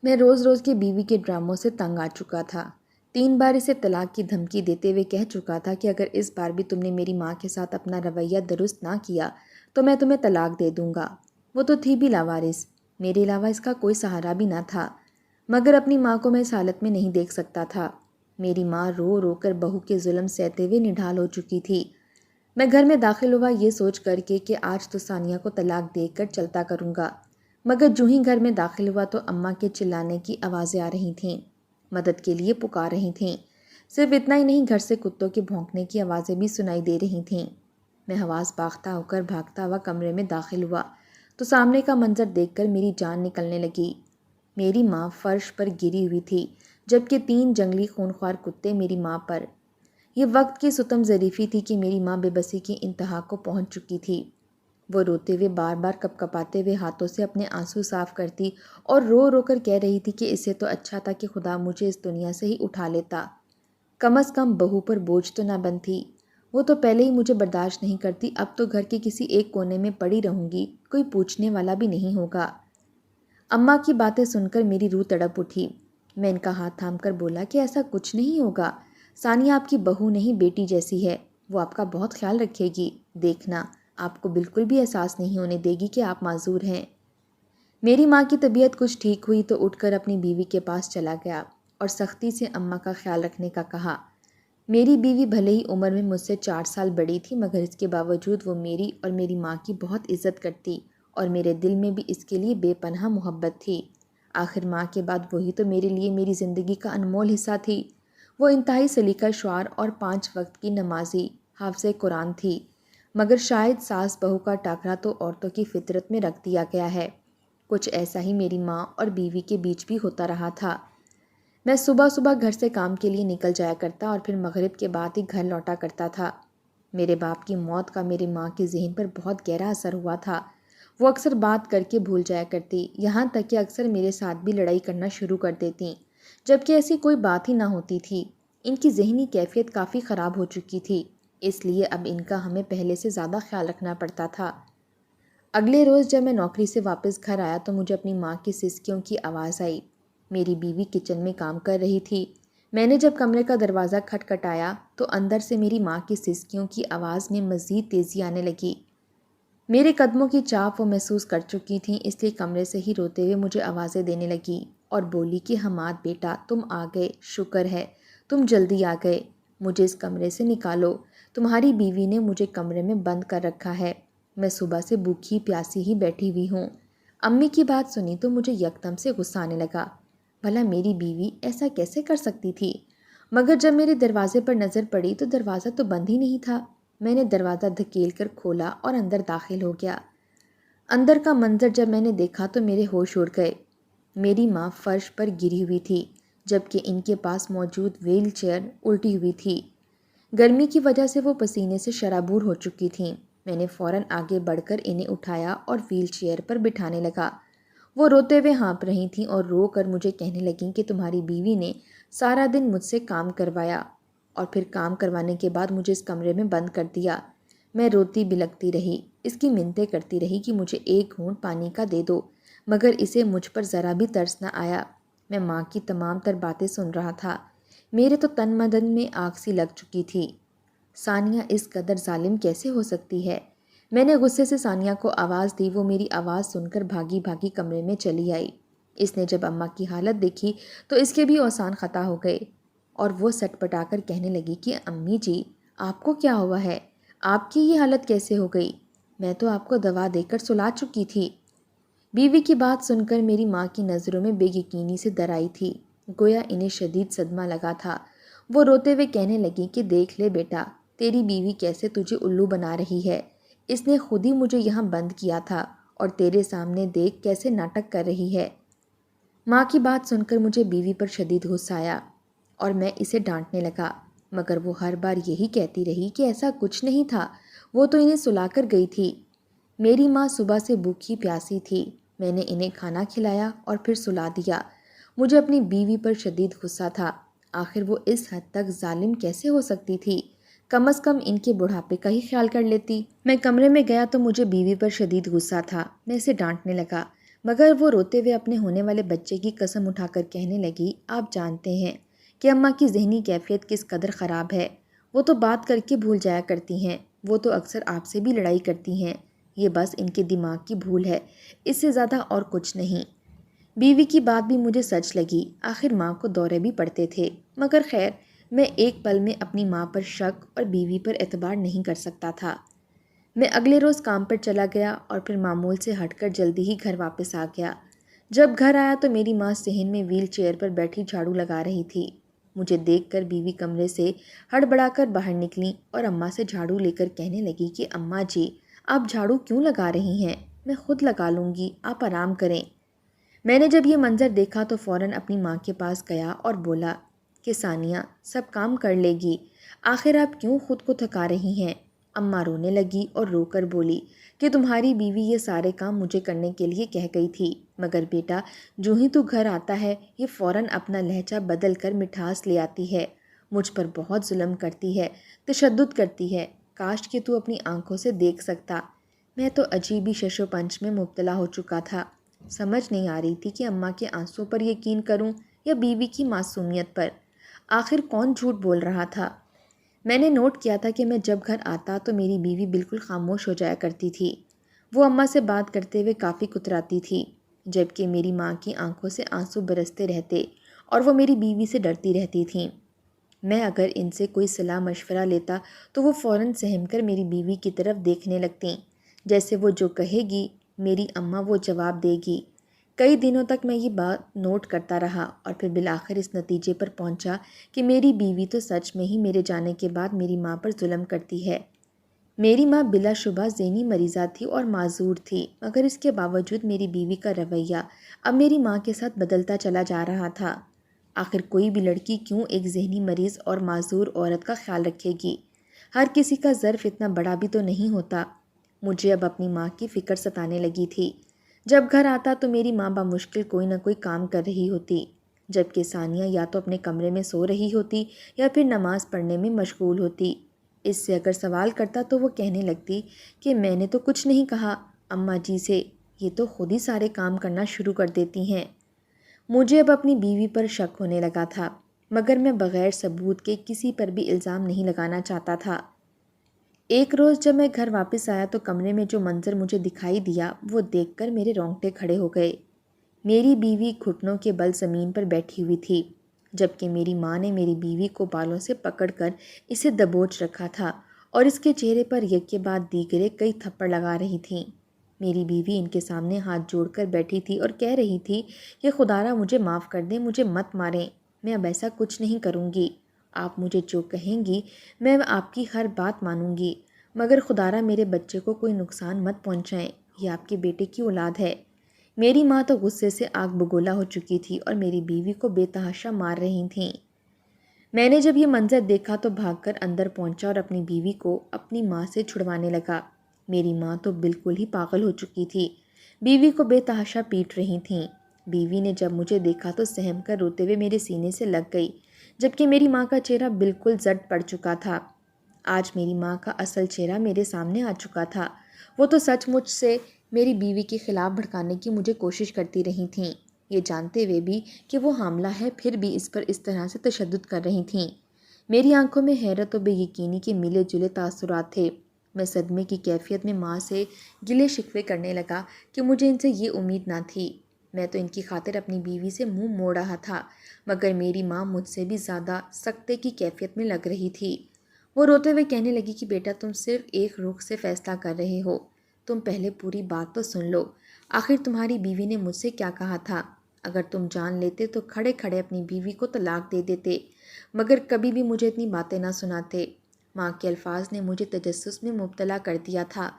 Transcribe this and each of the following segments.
میں روز روز کی بیوی کے ڈراموں سے تنگ آ چکا تھا۔ 3 بار اسے طلاق کی دھمکی دیتے ہوئے کہہ چکا تھا کہ اگر اس بار بھی تم نے میری ماں کے ساتھ اپنا رویہ درست نہ کیا تو میں تمہیں طلاق دے دوں گا۔ وہ تو تھی بھی لاوارث، میرے علاوہ اس کا کوئی سہارا بھی نہ تھا، مگر اپنی ماں کو میں اس حالت میں نہیں دیکھ سکتا تھا۔ میری ماں رو رو کر بہو کے ظلم سہتے ہوئے نڈھال ہو چکی تھی۔ میں گھر میں داخل ہوا یہ سوچ کر کے کہ آج تو ثانیہ کو طلاق دے کر چلتا کروں گا، مگر جو ہی گھر میں داخل ہوا تو اماں کے چلانے کی آوازیں آ رہی تھیں، مدد کے لیے پکار رہی تھیں۔ صرف اتنا ہی نہیں، گھر سے کتوں کے بھونکنے کی آوازیں بھی سنائی دے رہی تھیں۔ میں حواس باختہ ہو کر بھاگتا ہوا کمرے میں داخل ہوا تو سامنے کا منظر دیکھ کر میری جان نکلنے لگی۔ میری ماں فرش پر گری ہوئی تھی، جبکہ 3 جنگلی خونخوار کتے میری ماں پر۔ یہ وقت کی ستم ظریفی تھی کہ میری ماں بے بسی کی انتہا کو پہنچ چکی تھی۔ وہ روتے ہوئے بار بار کپ کپاتے ہوئے ہاتھوں سے اپنے آنسو صاف کرتی اور رو رو کر کہہ رہی تھی کہ اسے تو اچھا تھا کہ خدا مجھے اس دنیا سے ہی اٹھا لیتا، کم از کم بہو پر بوجھ تو نہ بنتی۔ وہ تو پہلے ہی مجھے برداشت نہیں کرتی، اب تو گھر کے کسی ایک کونے میں پڑی رہوں گی، کوئی پوچھنے والا بھی نہیں ہوگا۔ اماں کی باتیں سن کر میری روح تڑپ اٹھی۔ میں ان کا ہاتھ تھام کر بولا کہ ایسا کچھ نہیں ہوگا، ثانیہ آپ کی بہو نہیں بیٹی جیسی ہے، وہ آپ کا بہت خیال رکھے گی، دیکھنا آپ کو بالکل بھی احساس نہیں ہونے دے گی کہ آپ معذور ہیں۔ میری ماں کی طبیعت کچھ ٹھیک ہوئی تو اٹھ کر اپنی بیوی کے پاس چلا گیا اور سختی سے اماں کا خیال رکھنے کا کہا۔ میری بیوی بھلے ہی عمر میں مجھ سے 4 سال بڑی تھی، مگر اس کے باوجود وہ میری اور میری ماں کی بہت عزت کرتی اور میرے دل میں بھی اس کے لیے بے پناہ محبت تھی۔ آخر ماں کے بعد وہی تو میرے لیے میری زندگی کا انمول حصہ تھی۔ وہ انتہائی سلیقہ شعار اور 5 وقت کی نمازی، حافظ قرآن تھی، مگر شاید ساس بہو کا ٹاکرا تو عورتوں کی فطرت میں رکھ دیا گیا ہے۔ کچھ ایسا ہی میری ماں اور بیوی کے بیچ بھی ہوتا رہا تھا۔ میں صبح صبح گھر سے کام کے لیے نکل جایا کرتا اور پھر مغرب کے بعد ہی گھر لوٹا کرتا تھا۔ میرے باپ کی موت کا میری ماں کے ذہن پر بہت گہرا اثر ہوا تھا۔ وہ اکثر بات کر کے بھول جایا کرتی، یہاں تک کہ اکثر میرے ساتھ بھی لڑائی کرنا شروع کر دیتی، جبکہ ایسی کوئی بات ہی نہ ہوتی تھی۔ ان کی ذہنی کیفیت کافی خراب ہو چکی تھی، اس لیے اب ان کا ہمیں پہلے سے زیادہ خیال رکھنا پڑتا تھا۔ اگلے روز جب میں نوکری سے واپس گھر آیا تو مجھے اپنی ماں کی سسکیوں کی آواز آئی۔ میری بیوی کچن میں کام کر رہی تھی۔ میں نے جب کمرے کا دروازہ کھٹکھٹایا تو اندر سے میری ماں کی سسکیوں کی آواز میں مزید تیزی آنے لگی۔ میرے قدموں کی چاپ وہ محسوس کر چکی تھیں، اس لیے کمرے سے ہی روتے ہوئے مجھے آوازیں دینے لگی اور بولی کہ حماد بیٹا تم آ گئے، شکر ہے تم جلدی آ گئے، مجھے اس کمرے سے نکالو، تمہاری بیوی نے مجھے کمرے میں بند کر رکھا ہے، میں صبح سے بھوکی پیاسی ہی بیٹھی ہوئی ہوں۔ امی کی بات سنی تو مجھے یکدم سے غصہ آنے لگا، بھلا میری بیوی ایسا کیسے کر سکتی تھی؟ مگر جب میرے دروازے پر نظر پڑی تو دروازہ تو بند ہی نہیں تھا۔ میں نے دروازہ دھکیل کر کھولا اور اندر داخل ہو گیا۔ اندر کا منظر جب میں نے دیکھا تو میرے ہوش اڑ گئے۔ میری ماں فرش پر گری ہوئی تھی، جبکہ ان کے پاس موجود ویل چیئر الٹی ہوئی تھی۔ گرمی کی وجہ سے وہ پسینے سے شرابور ہو چکی تھیں۔ میں نے فوراً آگے بڑھ کر انہیں اٹھایا اور ویل چیئر پر بٹھانے لگا۔ وہ روتے ہوئے ہانپ رہی تھیں اور رو کر مجھے کہنے لگیں کہ تمہاری بیوی نے سارا دن مجھ سے کام کروایا اور پھر کام کروانے کے بعد مجھے اس کمرے میں بند کر دیا۔ میں روتی بلکتی رہی، اس کی منتیں کرتی رہی کہ مجھے ایک گھونٹ پانی کا دے دو، مگر اسے مجھ پر ذرا بھی ترس نہ آیا۔ میں ماں کی تمام تر باتیں سن رہا تھا، میرے تو تن بدن میں آگ سی لگ چکی تھی۔ ثانیہ اس قدر ظالم کیسے ہو سکتی ہے؟ میں نے غصے سے ثانیہ کو آواز دی، وہ میری آواز سن کر بھاگی بھاگی کمرے میں چلی آئی۔ اس نے جب اماں کی حالت دیکھی تو اس کے بھی اوسان خطا ہو گئے اور وہ سٹ پٹا کر کہنے لگی کہ امی جی آپ کو کیا ہوا ہے؟ آپ کی یہ حالت کیسے ہو گئی؟ میں تو آپ کو دوا دے کر سلا چکی تھی۔ بیوی کی بات سن کر میری ماں کی نظروں میں بے یقینی سے در آئی تھی، گویا انہیں شدید صدمہ لگا تھا۔ وہ روتے ہوئے کہنے لگی کہ دیکھ لے بیٹا، تیری بیوی کیسے تجھے الو بنا رہی ہے، اس نے خود ہی مجھے یہاں بند کیا تھا اور تیرے سامنے دیکھ کیسے ناٹک کر رہی ہے۔ ماں کی بات سن کر مجھے بیوی پر شدید غصہ آیا اور میں اسے ڈانٹنے لگا، مگر وہ ہر بار یہی کہتی رہی کہ ایسا کچھ نہیں تھا، وہ تو انہیں سلا کر گئی تھی۔ میری ماں صبح سے بھوکی پیاسی تھی، میں نے انہیں کھانا کھلایا اور پھر سلا دیا۔ مجھے اپنی بیوی پر شدید غصہ تھا، آخر وہ اس حد تک ظالم کیسے ہو سکتی تھی؟ کم از کم ان کے بڑھاپے کا ہی خیال کر لیتی۔ میں کمرے میں گیا تو مجھے بیوی پر شدید غصہ تھا، میں اسے ڈانٹنے لگا، مگر وہ روتے ہوئے اپنے ہونے والے بچے کی قسم اٹھا کر کہنے لگی، آپ جانتے ہیں کہ اماں کی ذہنی کیفیت کس قدر خراب ہے، وہ تو بات کر کے بھول جایا کرتی ہیں، وہ تو اکثر آپ سے بھی لڑائی کرتی ہیں، یہ بس ان کے دماغ کی بھول ہے، اس سے زیادہ اور کچھ نہیں۔ بیوی کی بات بھی مجھے سچ لگی، آخر ماں کو دورے بھی پڑتے تھے، مگر خیر میں ایک پل میں اپنی ماں پر شک اور بیوی پر اعتبار نہیں کر سکتا تھا۔ میں اگلے روز کام پر چلا گیا اور پھر معمول سے ہٹ کر جلدی ہی گھر واپس آ گیا۔ جب گھر آیا تو میری ماں صحن میں ویل چیئر پر بیٹھی جھاڑو لگا رہی تھی۔ مجھے دیکھ کر بیوی کمرے سے ہڑبڑا کر باہر نکلی اور اماں سے جھاڑو لے کر کہنے لگی کہ اماں جی، آپ جھاڑو کیوں لگا رہی ہیں؟ میں خود لگا لوں گی، آپ آرام کریں۔ میں نے جب یہ منظر دیکھا تو فوراً اپنی ماں کے پاس گیا اور بولا کہ ثانیہ سب کام کر لے گی، آخر آپ کیوں خود کو تھکا رہی ہیں؟ اماں رونے لگی اور رو کر بولی کہ تمہاری بیوی یہ سارے کام مجھے کرنے کے لیے کہہ گئی تھی، مگر بیٹا جو ہی تو گھر آتا ہے یہ فوراً اپنا لہجہ بدل کر مٹھاس لے آتی ہے، مجھ پر بہت ظلم کرتی ہے، تشدد کرتی ہے، کاش کہ تو اپنی آنکھوں سے دیکھ سکتا۔ میں تو عجیب ہی شش و پنچ میں مبتلا ہو چکا تھا، سمجھ نہیں آ رہی تھی کہ اماں کے آنسوں پر یقین کروں یا بیوی کی معصومیت پر، آخر کون جھوٹ بول رہا تھا۔ میں نے نوٹ کیا تھا کہ میں جب گھر آتا تو میری بیوی بالکل خاموش ہو جایا کرتی تھی، وہ اماں سے بات کرتے ہوئے کافی کتراتی تھی، جبکہ میری ماں کی آنکھوں سے آنسو برستے رہتے اور وہ میری بیوی سے ڈرتی رہتی تھیں۔ میں اگر ان سے کوئی صلاح مشورہ لیتا تو وہ فوراً سہم کر میری بیوی کی طرف دیکھنے لگتیں، جیسے وہ جو کہے گی میری اماں وہ جواب دے گی۔ کئی دنوں تک میں یہ بات نوٹ کرتا رہا اور پھر بالآخر اس نتیجے پر پہنچا کہ میری بیوی تو سچ میں ہی میرے جانے کے بعد میری ماں پر ظلم کرتی ہے۔ میری ماں بلا شبہ ذہنی مریضہ تھی اور معذور تھی، مگر اس کے باوجود میری بیوی کا رویہ اب میری ماں کے ساتھ بدلتا چلا جا رہا تھا۔ آخر کوئی بھی لڑکی کیوں ایک ذہنی مریض اور معذور عورت کا خیال رکھے گی؟ ہر کسی کا ظرف اتنا بڑا بھی تو نہیں ہوتا۔ مجھے اب اپنی ماں کی فکر ستانے لگی تھی۔ جب گھر آتا تو میری ماں بمشکل کوئی نہ کوئی کام کر رہی ہوتی، جبکہ ثانیہ یا تو اپنے کمرے میں سو رہی ہوتی یا پھر نماز پڑھنے میں مشغول ہوتی۔ اس سے اگر سوال کرتا تو وہ کہنے لگتی کہ میں نے تو کچھ نہیں کہا اماں جی سے، یہ تو خود ہی سارے کام کرنا شروع کر دیتی ہیں۔ مجھے اب اپنی بیوی پر شک ہونے لگا تھا، مگر میں بغیر ثبوت کے کسی پر بھی الزام نہیں لگانا چاہتا تھا۔ ایک روز جب میں گھر واپس آیا تو کمرے میں جو منظر مجھے دکھائی دیا وہ دیکھ کر میرے رونگٹے کھڑے ہو گئے۔ میری بیوی گھٹنوں کے بل زمین پر بیٹھی ہوئی تھی، جبکہ میری ماں نے میری بیوی کو بالوں سے پکڑ کر اسے دبوچ رکھا تھا اور اس کے چہرے پر یک کے بعد دیگرے کئی تھپڑ لگا رہی تھیں۔ میری بیوی ان کے سامنے ہاتھ جوڑ کر بیٹھی تھی اور کہہ رہی تھی کہ خدارا مجھے معاف کر دیں، مجھے مت ماریں، میں اب ایسا کچھ نہیں کروں گی، آپ مجھے جو کہیں گی میں آپ کی ہر بات مانوں گی، مگر خدارا میرے بچے کو کوئی نقصان مت پہنچائیں، یہ آپ کے بیٹے کی اولاد ہے۔ میری ماں تو غصے سے آگ بگولا ہو چکی تھی اور میری بیوی کو بے تحاشا مار رہی تھیں۔ میں نے جب یہ منظر دیکھا تو بھاگ کر اندر پہنچا اور اپنی بیوی کو اپنی ماں سے چھڑوانے لگا۔ میری ماں تو بالکل ہی پاگل ہو چکی تھی، بیوی کو بے تحاشا پیٹ رہی تھیں۔ بیوی نے جب مجھے دیکھا تو سہم کر روتے ہوئے میرے سینے سے لگ گئی، جبکہ میری ماں کا چہرہ بالکل زرد پڑ چکا تھا۔ آج میری ماں کا اصل چہرہ میرے سامنے آ چکا تھا، وہ تو سچ مچ سے میری بیوی کے خلاف بھڑکانے کی مجھے کوشش کرتی رہی تھیں، یہ جانتے ہوئے بھی کہ وہ حاملہ ہے پھر بھی اس پر اس طرح سے تشدد کر رہی تھیں۔ میری آنکھوں میں حیرت و بے یقینی کے ملے جلے تاثرات تھے۔ میں صدمے کی کیفیت میں ماں سے گلے شکوے کرنے لگا کہ مجھے ان سے یہ امید نہ تھی، میں تو ان کی خاطر اپنی بیوی سے منہ موڑ رہا تھا، مگر میری ماں مجھ سے بھی زیادہ سکتے کی کیفیت میں لگ رہی تھی۔ وہ روتے ہوئے کہنے لگی کہ بیٹا تم صرف ایک رخ سے فیصلہ کر رہے ہو، تم پہلے پوری بات تو سن لو، آخر تمہاری بیوی نے مجھ سے کیا کہا تھا؟ اگر تم جان لیتے تو کھڑے کھڑے اپنی بیوی کو طلاق دے دیتے، مگر کبھی بھی مجھے اتنی باتیں نہ سناتے۔ ماں کے الفاظ نے مجھے تجسس میں مبتلا کر دیا تھا۔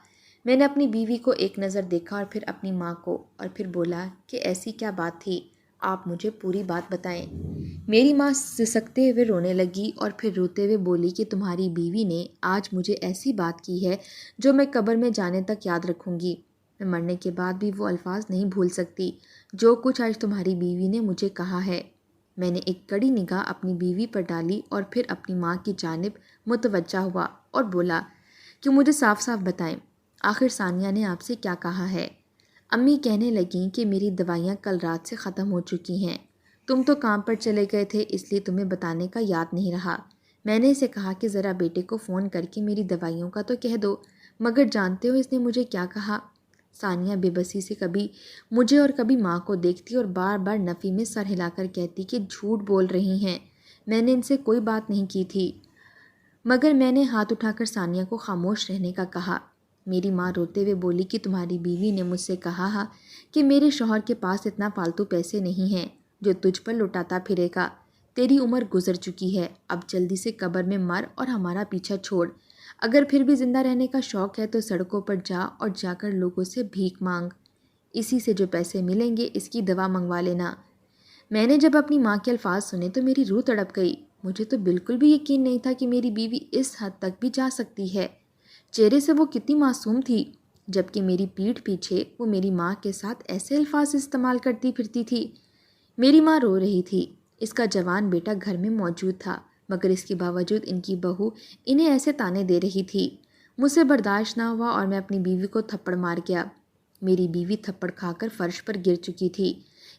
میں نے اپنی بیوی کو ایک نظر دیکھا اور پھر اپنی ماں کو، اور پھر بولا کہ ایسی کیا بات تھی، آپ مجھے پوری بات بتائیں۔ میری ماں سسکتے ہوئے رونے لگی اور پھر روتے ہوئے بولی کہ تمہاری بیوی نے آج مجھے ایسی بات کی ہے جو میں قبر میں جانے تک یاد رکھوں گی، میں مرنے کے بعد بھی وہ الفاظ نہیں بھول سکتی جو کچھ آج تمہاری بیوی نے مجھے کہا ہے۔ میں نے ایک کڑی نگاہ اپنی بیوی پر ڈالی اور پھر اپنی ماں کی جانب متوجہ ہوا اور بولا کہ مجھے صاف صاف بتائیں، آخر ثانیہ نے آپ سے کیا کہا ہے؟ امی کہنے لگیں کہ میری دوائیاں کل رات سے ختم ہو چکی ہیں، تم تو کام پر چلے گئے تھے اس لیے تمہیں بتانے کا یاد نہیں رہا۔ میں نے اسے کہا کہ ذرا بیٹے کو فون کر کے میری دوائیوں کا تو کہہ دو، مگر جانتے ہو اس نے مجھے کیا کہا؟ ثانیہ بے بسی سے کبھی مجھے اور کبھی ماں کو دیکھتی اور بار بار نفی میں سر ہلا کر کہتی کہ جھوٹ بول رہی ہیں، میں نے ان سے کوئی بات نہیں کی تھی۔ مگر میں نے ہاتھ اٹھا کر ثانیہ کو خاموش رہنے کا کہا۔ میری ماں روتے ہوئے بولی کہ تمہاری بیوی نے مجھ سے کہا کہ میرے شوہر کے پاس اتنا فالتو پیسے نہیں ہیں جو تجھ پر لٹاتا پھرے گا، تیری عمر گزر چکی ہے، اب جلدی سے قبر میں مر اور ہمارا پیچھا چھوڑ، اگر پھر بھی زندہ رہنے کا شوق ہے تو سڑکوں پر جا اور جا کر لوگوں سے بھیک مانگ، اسی سے جو پیسے ملیں گے اس کی دوا منگوا لینا۔ میں نے جب اپنی ماں کے الفاظ سنے تو میری روح تڑپ گئی، مجھے تو بالکل بھی یقین نہیں تھا کہ میری بیوی اس حد تک بھی جا سکتی ہے۔ چہرے سے وہ کتنی معصوم تھی، جبکہ میری پیٹھ پیچھے وہ میری ماں کے ساتھ ایسے الفاظ استعمال کرتی پھرتی تھی۔ میری ماں رو رہی تھی، اس کا جوان بیٹا گھر میں موجود تھا، مگر اس کے باوجود ان کی بہو انہیں ایسے طعنے دے رہی تھی۔ مجھ سے برداشت نہ ہوا اور میں اپنی بیوی کو تھپڑ مار گیا۔ میری بیوی تھپڑ کھا کر فرش پر گر چکی تھی،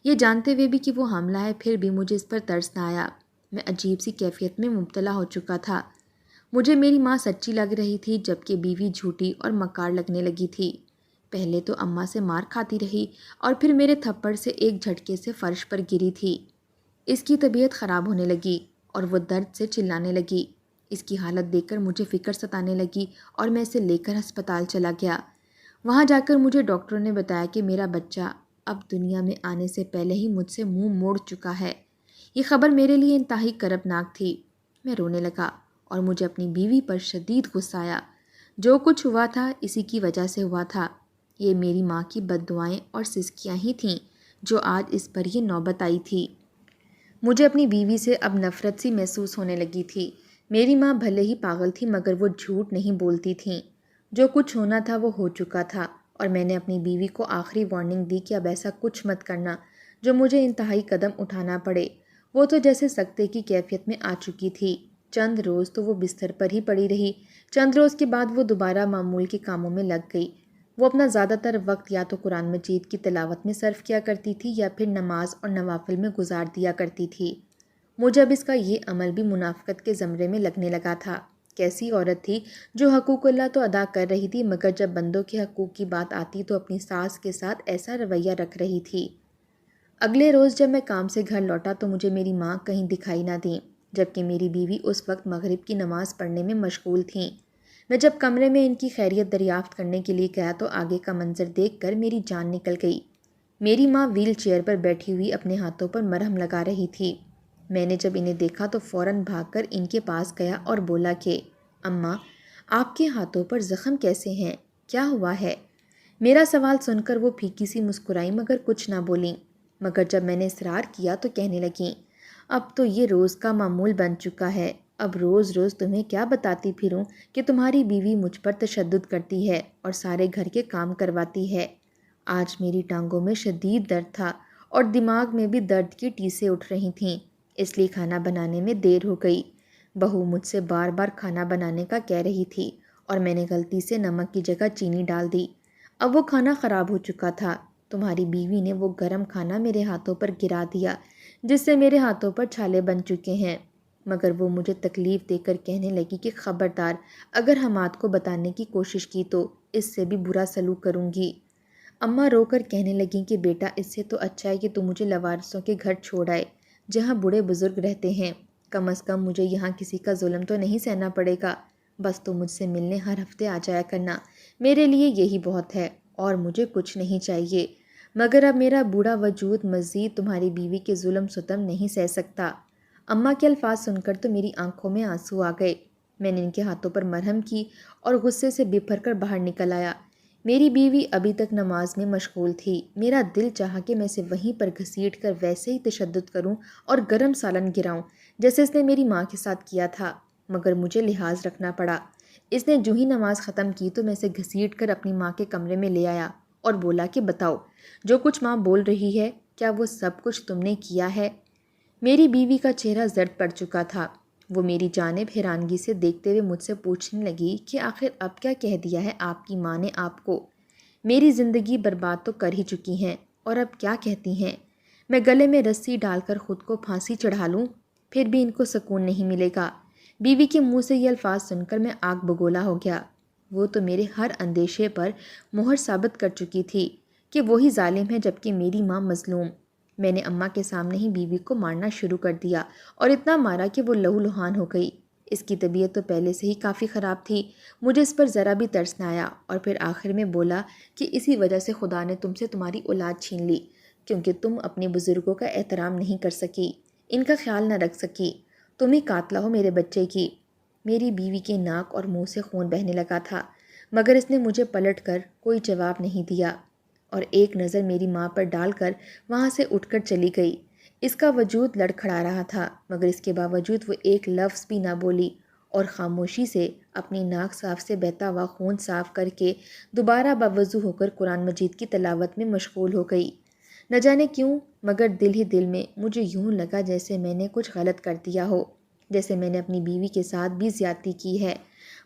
یہ جانتے ہوئے بھی کہ وہ حاملہ ہے، پھر بھی مجھے اس پر ترس نہ آیا۔ میں عجیب سی کیفیت میں مبتلا ہو چکا تھا۔ مجھے میری ماں سچی لگ رہی تھی جبکہ بیوی جھوٹی اور مکار لگنے لگی تھی۔ پہلے تو اماں سے مار کھاتی رہی اور پھر میرے تھپڑ سے ایک جھٹکے سے فرش پر گری تھی۔ اس کی طبیعت خراب ہونے لگی اور وہ درد سے چلانے لگی۔ اس کی حالت دیکھ کر مجھے فکر ستانے لگی اور میں اسے لے کر ہسپتال چلا گیا۔ وہاں جا کر مجھے ڈاکٹروں نے بتایا کہ میرا بچہ اب دنیا میں آنے سے پہلے ہی مجھ سے منہ موڑ چکا ہے۔ یہ خبر میرے لیے انتہائی کربناک تھی۔ میں رونے لگا اور مجھے اپنی بیوی پر شدید غصہ آیا۔ جو کچھ ہوا تھا اسی کی وجہ سے ہوا تھا۔ یہ میری ماں کی بد دعائیں اور سسکیاں ہی تھیں جو آج اس پر یہ نوبت آئی تھی۔ مجھے اپنی بیوی سے اب نفرت سی محسوس ہونے لگی تھی۔ میری ماں بھلے ہی پاگل تھی مگر وہ جھوٹ نہیں بولتی تھیں۔ جو کچھ ہونا تھا وہ ہو چکا تھا اور میں نے اپنی بیوی کو آخری وارننگ دی کہ اب ایسا کچھ مت کرنا جو مجھے انتہائی قدم اٹھانا پڑے۔ وہ تو جیسے سکتے کی کیفیت میں آ چکی تھی۔ چند روز تو وہ بستر پر ہی پڑی رہی، چند روز کے بعد وہ دوبارہ معمول کے کاموں میں لگ گئی۔ وہ اپنا زیادہ تر وقت یا تو قرآن مجید کی تلاوت میں صرف کیا کرتی تھی یا پھر نماز اور نوافل میں گزار دیا کرتی تھی۔ مجھے اب اس کا یہ عمل بھی منافقت کے زمرے میں لگنے لگا تھا۔ کیسی عورت تھی جو حقوق اللہ تو ادا کر رہی تھی مگر جب بندوں کے حقوق کی بات آتی تو اپنی ساس کے ساتھ ایسا رویہ رکھ رہی تھی۔ اگلے روز جب میں کام سے گھر لوٹا تو مجھے میری ماں کہیں دکھائی نہ دیں، جبکہ میری بیوی اس وقت مغرب کی نماز پڑھنے میں مشغول تھیں۔ میں جب کمرے میں ان کی خیریت دریافت کرنے کے لیے گیا تو آگے کا منظر دیکھ کر میری جان نکل گئی۔ میری ماں ویل چیئر پر بیٹھی ہوئی اپنے ہاتھوں پر مرہم لگا رہی تھی۔ میں نے جب انہیں دیکھا تو فوراً بھاگ کر ان کے پاس گیا اور بولا کہ اماں، آپ کے ہاتھوں پر زخم کیسے ہیں؟ کیا ہوا ہے؟ میرا سوال سن کر وہ پھیکی سی مسکرائیں مگر کچھ نہ بولیں، مگر جب میں نے اصرار کیا تو کہنے لگیں اب تو یہ روز کا معمول بن چکا ہے، اب روز روز تمہیں کیا بتاتی پھروں کہ تمہاری بیوی مجھ پر تشدد کرتی ہے اور سارے گھر کے کام کرواتی ہے۔ آج میری ٹانگوں میں شدید درد تھا اور دماغ میں بھی درد کی ٹیسیں اٹھ رہی تھیں، اس لیے کھانا بنانے میں دیر ہو گئی۔ بہو مجھ سے بار بار کھانا بنانے کا کہہ رہی تھی اور میں نے غلطی سے نمک کی جگہ چینی ڈال دی۔ اب وہ کھانا خراب ہو چکا تھا۔ تمہاری بیوی نے وہ گرم کھانا میرے ہاتھوں پر گرا دیا جس سے میرے ہاتھوں پر چھالے بن چکے ہیں، مگر وہ مجھے تکلیف دے کر کہنے لگی کہ خبردار اگر حماد کو بتانے کی کوشش کی تو اس سے بھی برا سلوک کروں گی۔ اماں رو کر کہنے لگیں کہ بیٹا اس سے تو اچھا ہے کہ تو مجھے لوارثوں کے گھر چھوڑ آئے جہاں بوڑھے بزرگ رہتے ہیں، کم از کم مجھے یہاں کسی کا ظلم تو نہیں سہنا پڑے گا، بس تو مجھ سے ملنے ہر ہفتے آ جایا کرنا، میرے لیے یہی بہت ہے اور مجھے کچھ نہیں چاہیے۔ مگر اب میرا بوڑھا وجود مزید تمہاری بیوی کے ظلم ستم نہیں سہ سکتا۔ اماں کے الفاظ سن کر تو میری آنکھوں میں آنسو آ گئے۔ میں نے ان کے ہاتھوں پر مرہم کی اور غصے سے بپھر کر باہر نکل آیا۔ میری بیوی ابھی تک نماز میں مشغول تھی۔ میرا دل چاہا کہ میں اسے وہیں پر گھسیٹ کر ویسے ہی تشدد کروں اور گرم سالن گراؤں جیسے اس نے میری ماں کے ساتھ کیا تھا، مگر مجھے لحاظ رکھنا پڑا۔ اس نے جو ہی نماز ختم کی تو میں اسے گھسیٹ کر اپنی ماں کے کمرے میں لے آیا اور بولا کہ بتاؤ جو کچھ ماں بول رہی ہے کیا وہ سب کچھ تم نے کیا ہے؟ میری بیوی کا چہرہ زرد پڑ چکا تھا۔ وہ میری جانب حیرانگی سے دیکھتے ہوئے مجھ سے پوچھنے لگی کہ آخر اب کیا کہہ دیا ہے آپ کی ماں نے آپ کو؟ میری زندگی برباد تو کر ہی چکی ہیں، اور اب کیا کہتی ہیں؟ میں گلے میں رسی ڈال کر خود کو پھانسی چڑھا لوں؟ پھر بھی ان کو سکون نہیں ملے گا۔ بیوی کے منہ سے یہ الفاظ سن کر میں آگ بگولا ہو گیا۔ وہ تو میرے ہر اندیشے پر مہر ثابت کر چکی تھی کہ وہی ظالم ہے جبکہ میری ماں مظلوم۔ میں نے اماں کے سامنے ہی بیوی کو مارنا شروع کر دیا، اور اتنا مارا کہ وہ لہو لہان ہو گئی۔ اس کی طبیعت تو پہلے سے ہی کافی خراب تھی، مجھے اس پر ذرا بھی ترس نہ آیا، اور پھر آخر میں بولا کہ اسی وجہ سے خدا نے تم سے تمہاری اولاد چھین لی، کیونکہ تم اپنے بزرگوں کا احترام نہیں کر سکی، ان کا خیال نہ رکھ سکی، تم ہی قاتلہ ہو میرے بچے کی۔ میری بیوی کے ناک اور منہ سے خون بہنے لگا تھا، مگر اس نے مجھے پلٹ کر کوئی جواب نہیں دیا، اور ایک نظر میری ماں پر ڈال کر وہاں سے اٹھ کر چلی گئی۔ اس کا وجود لڑکھڑا رہا تھا، مگر اس کے باوجود وہ ایک لفظ بھی نہ بولی، اور خاموشی سے اپنی ناک صاف سے بہتا ہوا خون صاف کر کے دوبارہ باوضو ہو کر قرآن مجید کی تلاوت میں مشغول ہو گئی۔ نہ جانے کیوں، مگر دل ہی دل میں مجھے یوں لگا جیسے میں نے کچھ غلط کر دیا ہو، جیسے میں نے اپنی بیوی کے ساتھ بھی زیادتی کی ہے۔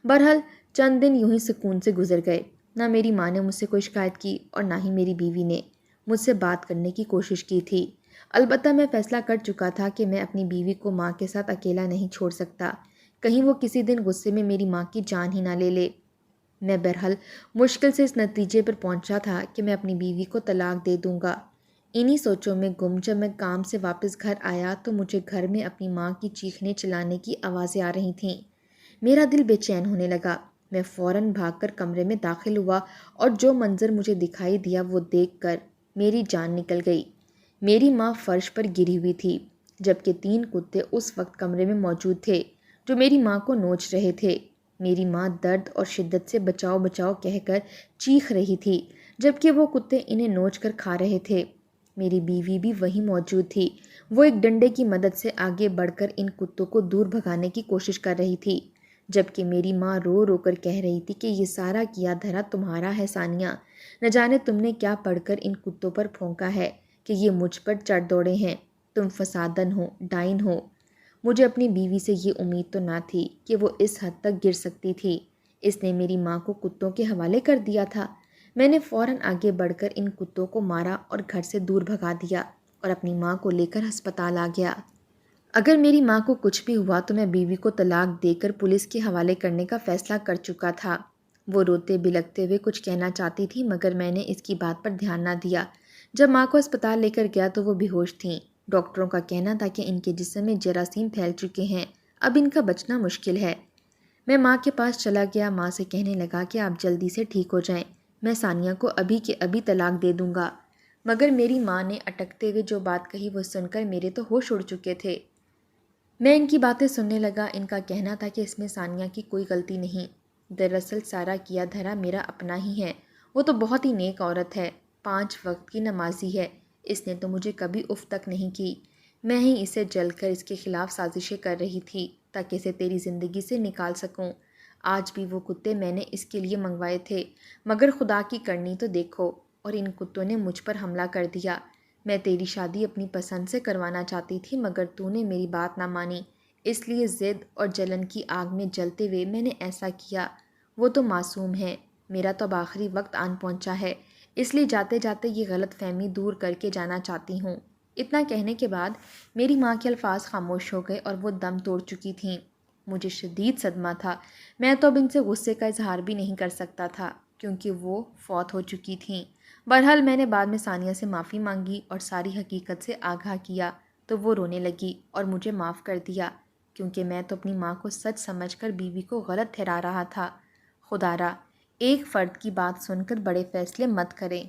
بہرحال چند دن یوں ہی سکون سے گزر گئے۔ نہ میری ماں نے مجھ سے کوئی شکایت کی، اور نہ ہی میری بیوی نے مجھ سے بات کرنے کی کوشش کی تھی۔ البتہ میں فیصلہ کر چکا تھا کہ میں اپنی بیوی کو ماں کے ساتھ اکیلا نہیں چھوڑ سکتا، کہیں وہ کسی دن غصے میں میری ماں کی جان ہی نہ لے لے۔ میں بہرحال مشکل سے اس نتیجے پر پہنچا تھا کہ میں اپنی بیوی کو طلاق دے دوں گا۔ انہی سوچوں میں گم جب میں کام سے واپس گھر آیا تو مجھے گھر میں اپنی ماں کی چیخنے چلانے کی آوازیں آ رہی تھیں۔ میرا دل بے چین ہونے لگا۔ میں فوراً بھاگ کر کمرے میں داخل ہوا، اور جو منظر مجھے دکھائی دیا وہ دیکھ کر میری جان نکل گئی۔ میری ماں فرش پر گری ہوئی تھی، جبکہ 3 کتے اس وقت کمرے میں موجود تھے جو میری ماں کو نوچ رہے تھے۔ میری ماں درد اور شدت سے بچاؤ بچاؤ کہہ کر چیخ رہی تھی، جبکہ وہ کتے انہیں نوچ کر کھا رہے تھے۔ میری بیوی بھی وہیں موجود تھی۔ وہ ایک ڈنڈے کی مدد سے آگے بڑھ کر ان کتوں کو دور بھگانے کی کوشش کر رہی تھی، جبکہ میری ماں رو رو کر کہہ رہی تھی کہ یہ سارا کیا دھرا تمہارا ہے ثانیہ، نہ جانے تم نے کیا پڑھ کر ان کتوں پر پھونکا ہے کہ یہ مجھ پر چڑھ دوڑے ہیں، تم فسادن ہو، ڈائن ہو۔ مجھے اپنی بیوی سے یہ امید تو نہ تھی کہ وہ اس حد تک گر سکتی تھی۔ اس نے میری ماں کو کتوں کے حوالے کر دیا تھا۔ میں نے فوراً آگے بڑھ کر ان کتوں کو مارا اور گھر سے دور بھگا دیا، اور اپنی ماں کو لے کر ہسپتال آ گیا۔ اگر میری ماں کو کچھ بھی ہوا تو میں بیوی کو طلاق دے کر پولیس کے حوالے کرنے کا فیصلہ کر چکا تھا۔ وہ روتے بلکتے ہوئے کچھ کہنا چاہتی تھی، مگر میں نے اس کی بات پر دھیان نہ دیا۔ جب ماں کو اسپتال لے کر گیا تو وہ بے ہوش تھیں۔ ڈاکٹروں کا کہنا تھا کہ ان کے جسم میں جراثیم پھیل چکے ہیں، اب ان کا بچنا مشکل ہے۔ میں ماں کے پاس چلا گیا، ماں سے کہنے لگا کہ آپ جلدی سے ٹھیک ہو جائیں، میں ثانیہ کو ابھی کے ابھی طلاق دے دوں گا۔ مگر میری ماں نے اٹکتے ہوئے جو بات کہی وہ سن کر میرے تو ہوش اڑ چکے تھے۔ میں ان کی باتیں سننے لگا۔ ان کا کہنا تھا کہ اس میں ثانیہ کی کوئی غلطی نہیں، دراصل سارا کیا دھرا میرا اپنا ہی ہے۔ وہ تو بہت ہی نیک عورت ہے، 5 وقت کی نمازی ہے، اس نے تو مجھے کبھی اف تک نہیں کی۔ میں ہی اسے جل کر اس کے خلاف سازشیں کر رہی تھی تاکہ اسے تیری زندگی سے نکال سکوں۔ آج بھی وہ کتے میں نے اس کے لیے منگوائے تھے، مگر خدا کی کرنی تو دیکھو، اور ان کتوں نے مجھ پر حملہ کر دیا۔ میں تیری شادی اپنی پسند سے کروانا چاہتی تھی، مگر تو نے میری بات نہ مانی، اس لیے ضد اور جلن کی آگ میں جلتے ہوئے میں نے ایسا کیا۔ وہ تو معصوم ہے، میرا تو اب آخری وقت آن پہنچا ہے، اس لیے جاتے جاتے یہ غلط فہمی دور کر کے جانا چاہتی ہوں۔ اتنا کہنے کے بعد میری ماں کے الفاظ خاموش ہو گئے اور وہ دم توڑ چکی تھیں۔ مجھے شدید صدمہ تھا۔ میں تو اب ان سے غصے کا اظہار بھی نہیں کر سکتا تھا، کیونکہ وہ فوت ہو چکی تھیں۔ بہرحال میں نے بعد میں ثانیہ سے معافی مانگی اور ساری حقیقت سے آگاہ کیا تو وہ رونے لگی اور مجھے معاف کر دیا، کیونکہ میں تو اپنی ماں کو سچ سمجھ کر بیوی کو غلط ٹھہرا رہا تھا۔ خدارا، ایک فرد کی بات سن کر بڑے فیصلے مت کریں۔